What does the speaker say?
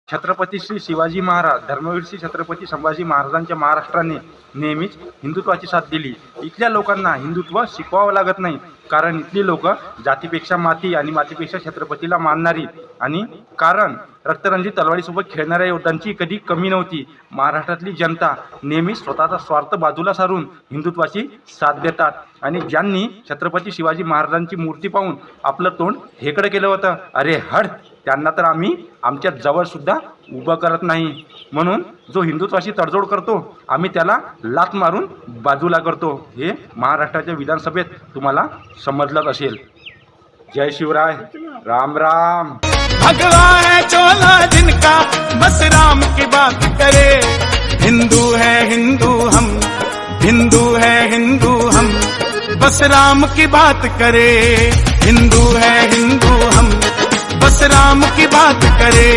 छत्रपती श्री शिवाजी महाराज, धर्मवीर श्री छत्रपती संभाजी महाराजांच्या महाराष्ट्राने नेहमीच हिंदुत्वाची साथ दिली. इथल्या लोकांना हिंदुत्व शिकवावं लागत नाही, कारण इथली लोक जातीपेक्षा माती आणि मातीपेक्षा छत्रपतीला मानणारी आणि कारण रक्तरंजित तलवारीसोबत खेळणाऱ्या योद्धांची कधी कमी नव्हती. महाराष्ट्रातली जनता नेहमी स्वतःचा स्वार्थ बाजूला सारून हिंदुत्वाची साथ देतात आणि ज्यांनी छत्रपती शिवाजी महाराजांची मूर्ती पाहून आपलं तोंड हेकडं केलं होतं, अरे हड, त्यांना तर आम्ही आमच्या जवळसुद्धा उभं करत नाही. म्हणून जो हिंदुत्वाशी तडजोड करतो आम्ही त्याला लाथ मारून बाजूला करतो. हे महाराष्ट्राच्या विधानसभेत तुम्हाला समजलंच असेल. जय शिवराय, राम राम. भगवा है चोला जिनका, बस राम की बात करे. हिंदू है हिंदू हम, हिंदू है हिंदू हम, बस राम की बात करे. हिंदू है हिंदू हम, बस राम की बात करे.